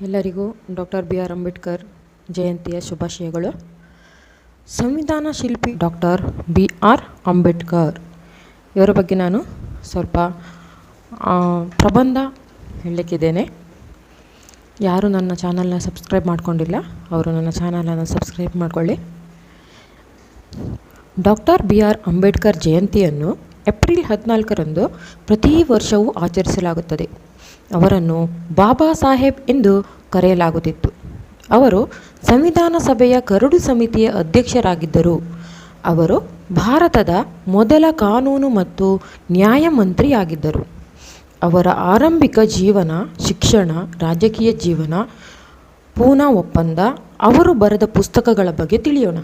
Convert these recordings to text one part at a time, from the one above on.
ಎಲ್ಲರಿಗೂ doctor B R Ambedkar ಜಯಂತಿಯ ಶುಭಾಶಯಗಳು. ಸಂವಿಧಾನ ಶಿಲ್ಪಿ ಡಾಕ್ಟರ್ ಬಿ ಆರ್ ಅಂಬೇಡ್ಕರ್ ಇವರ ಬಗ್ಗೆ ನಾನು ಸ್ವಲ್ಪ ಪ್ರಬಂಧ ಹೇಳಲಿಕ್ಕಿದ್ದೇನೆ. ಯಾರು ನನ್ನ ಚಾನಲ್ನ ಸಬ್ಸ್ಕ್ರೈಬ್ ಮಾಡ್ಕೊಂಡಿಲ್ಲ ಅವರು ನನ್ನ ಚಾನಲನ್ನು ಸಬ್ಸ್ಕ್ರೈಬ್ ಮಾಡಿಕೊಳ್ಳಿ. ಡಾಕ್ಟರ್ ಬಿ ಆರ್ ಅಂಬೇಡ್ಕರ್ ಜಯಂತಿಯನ್ನು ಏಪ್ರಿಲ್ 14ರಂದು ಪ್ರತಿ ವರ್ಷವೂ ಆಚರಿಸಲಾಗುತ್ತದೆ. ಅವರನ್ನು ಬಾಬಾ ಸಾಹೇಬ್ ಎಂದು ಕರೆಯಲಾಗುತ್ತಿತ್ತು. ಅವರು ಸಂವಿಧಾನ ಸಭೆಯ ಕರಡು ಸಮಿತಿಯ ಅಧ್ಯಕ್ಷರಾಗಿದ್ದರು. ಅವರು ಭಾರತದ ಮೊದಲ ಕಾನೂನು ಮತ್ತು ನ್ಯಾಯಮಂತ್ರಿಯಾಗಿದ್ದರು. ಅವರ ಆರಂಭಿಕ ಜೀವನ, ಶಿಕ್ಷಣ, ರಾಜಕೀಯ ಜೀವನ, ಪೂನಾ ಒಪ್ಪಂದ, ಅವರು ಬರೆದ ಪುಸ್ತಕಗಳ ಬಗ್ಗೆ ತಿಳಿಯೋಣ.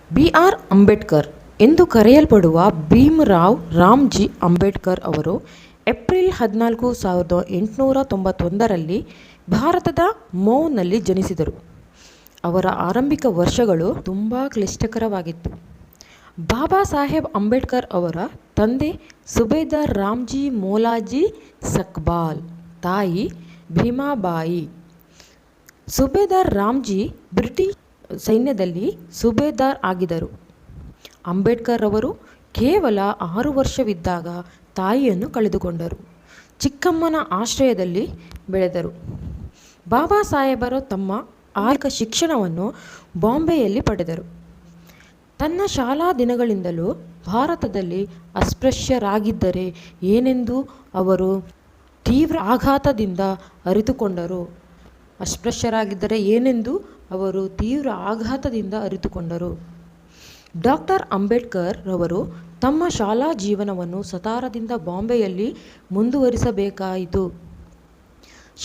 ಬಿ ಆರ್ ಅಂಬೇಡ್ಕರ್ ಎಂದು ಕರೆಯಲ್ಪಡುವ ಭೀಮರಾವ್ ರಾಮ್ಜಿ ಅಂಬೇಡ್ಕರ್ ಅವರು ಏಪ್ರಿಲ್ 14, 1891ರಲ್ಲಿ ಭಾರತದ ಮೌನಲ್ಲಿ ಜನಿಸಿದರು. ಅವರ ಆರಂಭಿಕ ವರ್ಷಗಳು ತುಂಬ ಕ್ಲಿಷ್ಟಕರವಾಗಿತ್ತು. ಬಾಬಾ ಸಾಹೇಬ್ ಅಂಬೇಡ್ಕರ್ ಅವರ ತಂದೆ ಸುಬೇದಾರ್ ರಾಮ್ಜಿ ಮೋಲಾಜಿ ಸಕ್ಪಾಲ್, ತಾಯಿ ಭೀಮಾಬಾಯಿ. ಸುಬೇದಾರ್ ರಾಮ್ಜಿ ಬ್ರಿಟಿಷ್ ಸೈನ್ಯದಲ್ಲಿ ಸುಬೇದಾರ್ ಆಗಿದ್ದರು. ಅಂಬೇಡ್ಕರ್ ಅವರು ಕೇವಲ 6 ವರ್ಷವಿದ್ದಾಗ ತಾಯಿಯನ್ನು ಕಳೆದುಕೊಂಡರು. ಚಿಕ್ಕಮ್ಮನ ಆಶ್ರಯದಲ್ಲಿ ಬೆಳೆದರು. ಬಾಬಾ ಸಾಹೇಬರು ತಮ್ಮ ಆರಂಭಿಕ ಶಿಕ್ಷಣವನ್ನು ಬಾಂಬೆಯಲ್ಲಿ ಪಡೆದರು. ತನ್ನ ಶಾಲಾ ದಿನಗಳಿಂದಲೂ ಭಾರತದಲ್ಲಿ ಅಸ್ಪೃಶ್ಯರಾಗಿದ್ದರೆ ಏನೆಂದು ಅವರು ತೀವ್ರ ಆಘಾತದಿಂದ ಅರಿತುಕೊಂಡರು. ಡಾಕ್ಟರ್ ಅಂಬೇಡ್ಕರ್ ರವರು ತಮ್ಮ ಶಾಲಾ ಜೀವನವನ್ನು ಸತಾರದಿಂದ ಬಾಂಬೆಯಲ್ಲಿ ಮುಂದುವರಿಸಬೇಕಾಯಿತು.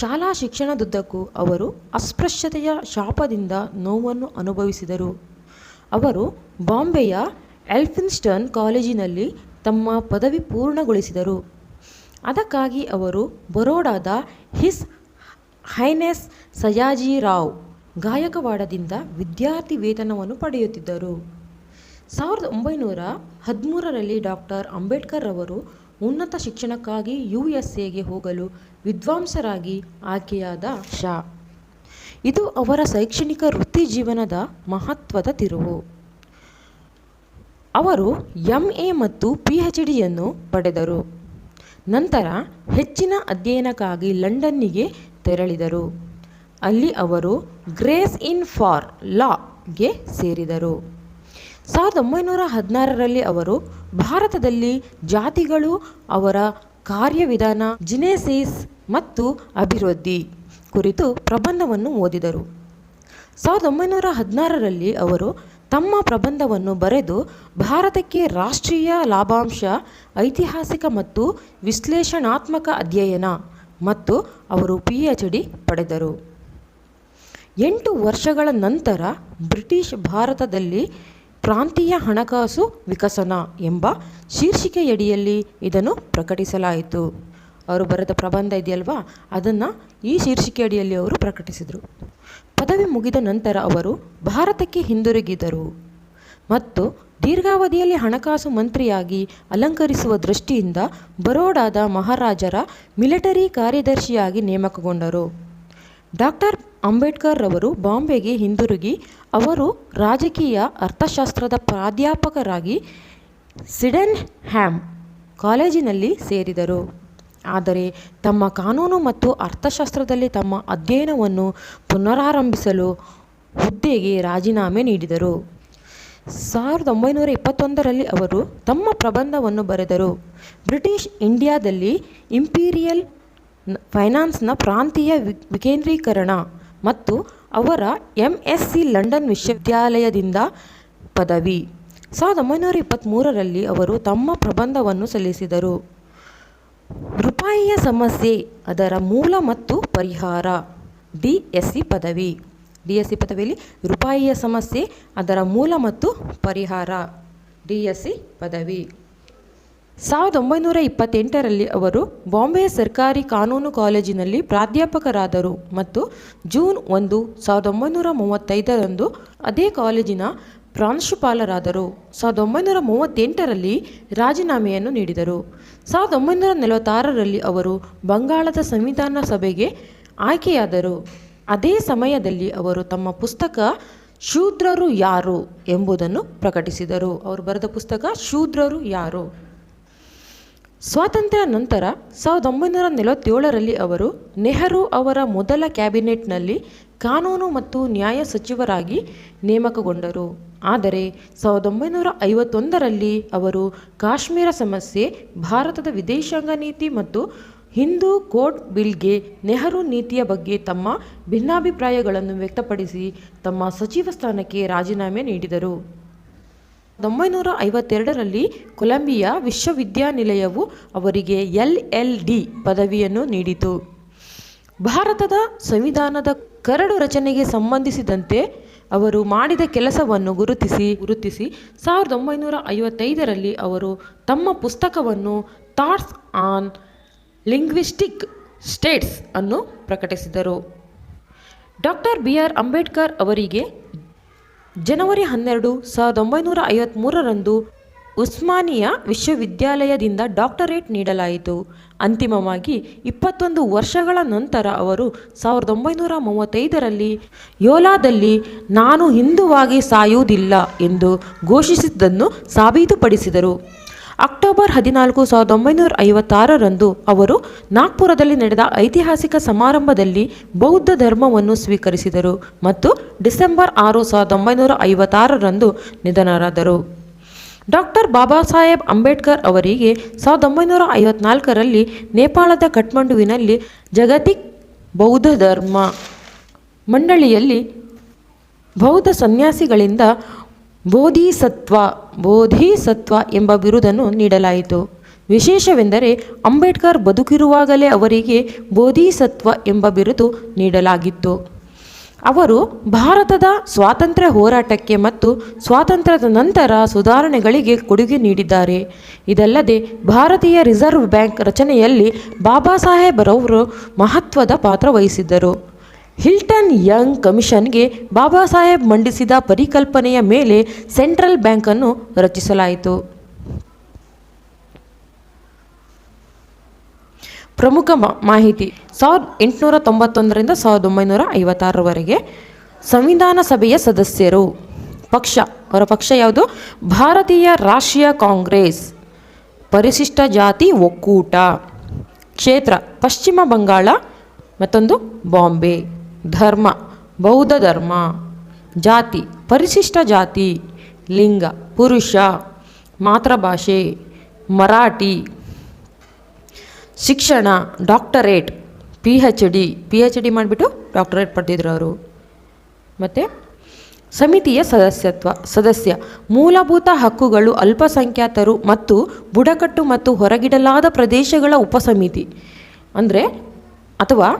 ಶಾಲಾ ಶಿಕ್ಷಣದುದ್ದಕ್ಕೂ ಅವರು ಅಸ್ಪೃಶ್ಯತೆಯ ಶಾಪದಿಂದ ನೋವನ್ನು ಅನುಭವಿಸಿದರು. ಅವರು ಬಾಂಬೆಯ ಎಲ್ಫಿನ್ಸ್ಟನ್ ಕಾಲೇಜಿನಲ್ಲಿ ತಮ್ಮ ಪದವಿ ಪೂರ್ಣಗೊಳಿಸಿದರು. ಅದಕ್ಕಾಗಿ ಅವರು ಬರೋಡಾದ ಹಿಸ್ ಹೈನೆಸ್ ಸಯಾಜಿರಾವ್ ಗಾಯಕವಾಡದಿಂದ ವಿದ್ಯಾರ್ಥಿ ವೇತನವನ್ನು ಪಡೆಯುತ್ತಿದ್ದರು. 1913ರಲ್ಲಿ ಡಾಕ್ಟರ್ ಅಂಬೇಡ್ಕರ್ ರವರು ಉನ್ನತ ಶಿಕ್ಷಣಕ್ಕಾಗಿ USA ಹೋಗಲು ವಿದ್ವಾಂಸರಾಗಿ ಆಯ್ಕೆಯಾದ ಶಾ. ಇದು ಅವರ ಶೈಕ್ಷಣಿಕ ವೃತ್ತಿ ಜೀವನದ ಮಹತ್ವದ ತಿರುವು. ಅವರು MA ಮತ್ತು PhDಯನ್ನು ಪಡೆದರು. ನಂತರ ಹೆಚ್ಚಿನ ಅಧ್ಯಯನಕ್ಕಾಗಿ ಲಂಡನ್ನಿಗೆ ತೆರಳಿದರು. ಅಲ್ಲಿ ಅವರು ಗ್ರೇಸ್ ಇನ್ ಫಾರ್ ಲಾಗೆ ಸೇರಿದರು. 1916ರಲ್ಲಿ ಅವರು ಭಾರತದಲ್ಲಿ ಜಾತಿಗಳು, ಅವರ ಕಾರ್ಯವಿಧಾನ, ಜಿನೆಸಿಸ್ ಮತ್ತು ಅಭಿವೃದ್ಧಿ ಕುರಿತು ಪ್ರಬಂಧವನ್ನು ಓದಿದರು. 1916ರಲ್ಲಿ ಅವರು ತಮ್ಮ ಪ್ರಬಂಧವನ್ನು ಬರೆದು ಭಾರತಕ್ಕೆ ರಾಷ್ಟ್ರೀಯ ಲಾಭಾಂಶ, ಐತಿಹಾಸಿಕ ಮತ್ತು ವಿಶ್ಲೇಷಣಾತ್ಮಕ ಅಧ್ಯಯನ ಮತ್ತು ಅವರು PhD ಪಡೆದರು. 8 ವರ್ಷಗಳ ನಂತರ ಬ್ರಿಟಿಷ್ ಭಾರತದಲ್ಲಿ ಪ್ರಾಂತೀಯ ಹಣಕಾಸು ವಿಕಸನ ಎಂಬ ಶೀರ್ಷಿಕೆಯಡಿಯಲ್ಲಿ ಇದನ್ನು ಪ್ರಕಟಿಸಲಾಯಿತು. ಅವರು ಬರೆದ ಪ್ರಬಂಧ ಇದೆಯಲ್ವಾ, ಅದನ್ನು ಈ ಶೀರ್ಷಿಕೆಯಡಿಯಲ್ಲಿ ಅವರು ಪ್ರಕಟಿಸಿದರು. ಪದವಿ ಮುಗಿದ ನಂತರ ಅವರು ಭಾರತಕ್ಕೆ ಹಿಂದಿರುಗಿದರು ಮತ್ತು ದೀರ್ಘಾವಧಿಯಲ್ಲಿ ಹಣಕಾಸು ಮಂತ್ರಿಯಾಗಿ ಅಲಂಕರಿಸುವ ದೃಷ್ಟಿಯಿಂದ ಬರೋಡಾದ ಮಹಾರಾಜರ ಮಿಲಿಟರಿ ಕಾರ್ಯದರ್ಶಿಯಾಗಿ ನೇಮಕಗೊಂಡರು. ಡಾಕ್ಟರ್ ಅಂಬೇಡ್ಕರ್ ರವರು ಬಾಂಬೆಗೆ ಹಿಂದಿರುಗಿ ಅವರು ರಾಜಕೀಯ ಅರ್ಥಶಾಸ್ತ್ರದ ಪ್ರಾಧ್ಯಾಪಕರಾಗಿ ಸಿಡೆನ್ಹ್ಯಾಮ್ ಕಾಲೇಜಿನಲ್ಲಿ ಸೇರಿದರು. ಆದರೆ ತಮ್ಮ ಕಾನೂನು ಮತ್ತು ಅರ್ಥಶಾಸ್ತ್ರದಲ್ಲಿ ತಮ್ಮ ಅಧ್ಯಯನವನ್ನು ಪುನರಾರಂಭಿಸಲು ಹುದ್ದೆಗೆ ರಾಜೀನಾಮೆ ನೀಡಿದರು. 1921ರಲ್ಲಿ ಅವರು ತಮ್ಮ ಪ್ರಬಂಧವನ್ನು ಬರೆದರು. ಬ್ರಿಟಿಷ್ ಇಂಡಿಯಾದಲ್ಲಿ ಇಂಪೀರಿಯಲ್ ಫೈನಾನ್ಸ್ನ ಪ್ರಾಂತೀಯ ವಿಕೇಂದ್ರೀಕರಣ ಮತ್ತು ಅವರ MSc ಲಂಡನ್ ವಿಶ್ವವಿದ್ಯಾಲಯದಿಂದ ಪದವಿ. 1923ರಲ್ಲಿ ಅವರು ತಮ್ಮ ಪ್ರಬಂಧವನ್ನು ಸಲ್ಲಿಸಿದರು. ರೂಪಾಯಿಯ ಸಮಸ್ಯೆ, ಅದರ ಮೂಲ ಮತ್ತು ಪರಿಹಾರ. DSc ಪದವಿಯಲ್ಲಿ ರೂಪಾಯಿಯ ಸಮಸ್ಯೆ, ಅದರ ಮೂಲ ಮತ್ತು ಪರಿಹಾರ, DSc ಪದವಿ. 1928ರಲ್ಲಿ ಅವರು ಬಾಂಬೆ ಸರ್ಕಾರಿ ಕಾನೂನು ಕಾಲೇಜಿನಲ್ಲಿ ಪ್ರಾಧ್ಯಾಪಕರಾದರು ಮತ್ತು ಜೂನ್ 1, 1935ರಂದು ಅದೇ ಕಾಲೇಜಿನ ಪ್ರಾಂಶುಪಾಲರಾದರು. 1938ರಲ್ಲಿ ರಾಜೀನಾಮೆಯನ್ನು ನೀಡಿದರು. 1946ರಲ್ಲಿ ಅವರು ಬಂಗಾಳದ ಸಂವಿಧಾನ ಸಭೆಗೆ ಆಯ್ಕೆಯಾದರು. ಅದೇ ಸಮಯದಲ್ಲಿ ಅವರು ತಮ್ಮ ಪುಸ್ತಕ ಶೂದ್ರರು ಯಾರು ಎಂಬುದನ್ನು ಪ್ರಕಟಿಸಿದರು. ಅವರು ಬರೆದ ಪುಸ್ತಕ ಶೂದ್ರರು ಯಾರು. ಸ್ವಾತಂತ್ರ್ಯ ನಂತರ 1947ರಲ್ಲಿ ಅವರು ನೆಹರು ಅವರ ಮೊದಲ ಕ್ಯಾಬಿನೆಟ್ನಲ್ಲಿ ಕಾನೂನು ಮತ್ತು ನ್ಯಾಯ ಸಚಿವರಾಗಿ ನೇಮಕಗೊಂಡರು. ಆದರೆ 1951ರಲ್ಲಿ ಅವರು ಕಾಶ್ಮೀರ ಸಮಸ್ಯೆ, ಭಾರತದ ವಿದೇಶಾಂಗ ನೀತಿ ಮತ್ತು ಹಿಂದೂ ಕೋಡ್ ಬಿಲ್ಗೆ ನೆಹರು ನೀತಿಯ ಬಗ್ಗೆ ತಮ್ಮ ಭಿನ್ನಾಭಿಪ್ರಾಯಗಳನ್ನು ವ್ಯಕ್ತಪಡಿಸಿ ತಮ್ಮ ಸಚಿವ ಸ್ಥಾನಕ್ಕೆ ರಾಜೀನಾಮೆ ನೀಡಿದರು. 1952ರಲ್ಲಿ ಕೊಲಂಬಿಯಾ ವಿಶ್ವವಿದ್ಯಾನಿಲಯವು ಅವರಿಗೆ LL.D ಪದವಿಯನ್ನು ನೀಡಿತು. ಭಾರತದ ಸಂವಿಧಾನದ ಕರಡು ರಚನೆಗೆ ಸಂಬಂಧಿಸಿದಂತೆ ಅವರು ಮಾಡಿದ ಕೆಲಸವನ್ನು ಗುರುತಿಸಿ 1955ರಲ್ಲಿ ಅವರು ತಮ್ಮ ಪುಸ್ತಕವನ್ನು ಥಾಟ್ಸ್ ಆನ್ ಲಿಂಗ್ವಿಸ್ಟಿಕ್ ಸ್ಟೇಟ್ಸ್ ಅನ್ನು ಪ್ರಕಟಿಸಿದರು. ಡಾಕ್ಟರ್ BR ಅಂಬೇಡ್ಕರ್ ಅವರಿಗೆ ಜನವರಿ 12, 1953ರಂದು ಉಸ್ಮಾನಿಯಾ ವಿಶ್ವವಿದ್ಯಾಲಯದಿಂದ ಡಾಕ್ಟರೇಟ್ ನೀಡಲಾಯಿತು. ಅಂತಿಮವಾಗಿ 21 ವರ್ಷಗಳ ನಂತರ ಅವರು 1935ರಲ್ಲಿ ಯೋಲಾದಲ್ಲಿ ನಾನು ಹಿಂದುವಾಗಿ ಸಾಯುವುದಿಲ್ಲ ಎಂದು ಘೋಷಿಸಿದ್ದನ್ನು ಸಾಬೀತುಪಡಿಸಿದರು. ಅಕ್ಟೋಬರ್ 14, 1956ರಂದು ಅವರು ನಾಗ್ಪುರದಲ್ಲಿ ನಡೆದ ಐತಿಹಾಸಿಕ ಸಮಾರಂಭದಲ್ಲಿ ಬೌದ್ಧ ಧರ್ಮವನ್ನು ಸ್ವೀಕರಿಸಿದರು ಮತ್ತು ಡಿಸೆಂಬರ್ 6, 1956ರಂದು ನಿಧನರಾದರು. ಡಾಕ್ಟರ್ ಬಾಬಾ ಸಾಹೇಬ್ ಅಂಬೇಡ್ಕರ್ ಅವರಿಗೆ 1954ರಲ್ಲಿ ನೇಪಾಳದ ಕಠ್ಮಂಡುವಿನಲ್ಲಿ ಜಾಗತಿಕ ಬೌದ್ಧ ಧರ್ಮ ಮಂಡಳಿಯಲ್ಲಿ ಬೌದ್ಧ ಸನ್ಯಾಸಿಗಳಿಂದ ಬೋಧಿಸತ್ವ ಎಂಬ ಬಿರುದನ್ನು ನೀಡಲಾಯಿತು. ವಿಶೇಷವೆಂದರೆ ಅಂಬೇಡ್ಕರ್ ಬದುಕಿರುವಾಗಲೇ ಅವರಿಗೆ ಬೋಧಿಸತ್ವ ಎಂಬ ಬಿರುದು ನೀಡಲಾಗಿತ್ತು. ಅವರು ಭಾರತದ ಸ್ವಾತಂತ್ರ್ಯ ಹೋರಾಟಕ್ಕೆ ಮತ್ತು ಸ್ವಾತಂತ್ರ್ಯದ ನಂತರ ಸುಧಾರಣೆಗಳಿಗೆ ಕೊಡುಗೆ ನೀಡಿದ್ದಾರೆ. ಇದಲ್ಲದೆ ಭಾರತೀಯ ರಿಸರ್ವ್ ಬ್ಯಾಂಕ್ ರಚನೆಯಲ್ಲಿ ಬಾಬಾ ಸಾಹೇಬರವರು ಮಹತ್ವದ ಪಾತ್ರ ವಹಿಸಿದ್ದರು. ಹಿಲ್ಟನ್ ಯಂಗ್ ಕಮಿಷನ್ಗೆ ಬಾಬಾ ಸಾಹೇಬ್ ಮಂಡಿಸಿದ ಪರಿಕಲ್ಪನೆಯ ಮೇಲೆ ಸೆಂಟ್ರಲ್ ಬ್ಯಾಂಕನ್ನು ರಚಿಸಲಾಯಿತು. ಪ್ರಮುಖ ಮಾಹಿತಿ 1891ರಿಂದ 1956ರವರೆಗೆ ಸಂವಿಧಾನ ಸಭೆಯ ಸದಸ್ಯರು. ಅವರ ಪಕ್ಷ ಯಾವುದು? ಭಾರತೀಯ ರಾಷ್ಟ್ರೀಯ ಕಾಂಗ್ರೆಸ್. ಪರಿಶಿಷ್ಟ ಜಾತಿ ಒಕ್ಕೂಟ. ಕ್ಷೇತ್ರ ಪಶ್ಚಿಮ ಬಂಗಾಳ, ಮತ್ತೊಂದು ಬಾಂಬೆ. ಧರ್ಮ ಬೌದ್ಧ ಧರ್ಮ. ಜಾತಿ ಪರಿಶಿಷ್ಟ ಜಾತಿ. ಲಿಂಗ ಪುರುಷ. ಮಾತೃಭಾಷೆ ಮರಾಠಿ. ಶಿಕ್ಷಣ ಡಾಕ್ಟರೇಟ್, PhD ಮಾಡಿಬಿಟ್ಟು ಡಾಕ್ಟರೇಟ್ ಪಡೆದಿದ್ರು ಅವರು. ಮತ್ತು ಸಮಿತಿಯ ಸದಸ್ಯ ಮೂಲಭೂತ ಹಕ್ಕುಗಳು, ಅಲ್ಪಸಂಖ್ಯಾತರು ಮತ್ತು ಬುಡಕಟ್ಟು ಮತ್ತು ಹೊರಗಿಡಲಾದ ಪ್ರದೇಶಗಳ ಉಪಸಮಿತಿ ಅಥವಾ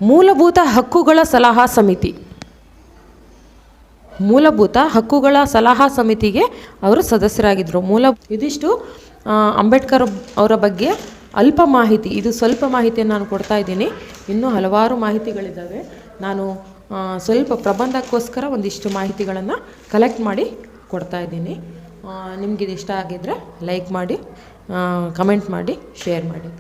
ಮೂಲಭೂತ ಹಕ್ಕುಗಳ ಸಲಹಾ ಸಮಿತಿ. ಮೂಲಭೂತ ಹಕ್ಕುಗಳ ಸಲಹಾ ಸಮಿತಿಗೆ ಅವರು ಸದಸ್ಯರಾಗಿದ್ದರು. ಇದಿಷ್ಟು ಅಂಬೇಡ್ಕರ್ ಅವರ ಬಗ್ಗೆ ಅಲ್ಪ ಮಾಹಿತಿ. ಇದು ಸ್ವಲ್ಪ ಮಾಹಿತಿಯನ್ನು ನಾನು ಕೊಡ್ತಾ ಇದ್ದೀನಿ. ಇನ್ನೂ ಹಲವಾರು ಮಾಹಿತಿಗಳಿದ್ದಾವೆ. ನಾನು ಸ್ವಲ್ಪ ಪ್ರಬಂಧಕ್ಕೋಸ್ಕರ ಒಂದಿಷ್ಟು ಮಾಹಿತಿಗಳನ್ನು ಕಲೆಕ್ಟ್ ಮಾಡಿ ಕೊಡ್ತಾ ಇದ್ದೀನಿ. ನಿಮಗಿದು ಇಷ್ಟ ಆಗಿದ್ದರೆ ಲೈಕ್ ಮಾಡಿ, ಕಮೆಂಟ್ ಮಾಡಿ, ಶೇರ್ ಮಾಡಿ.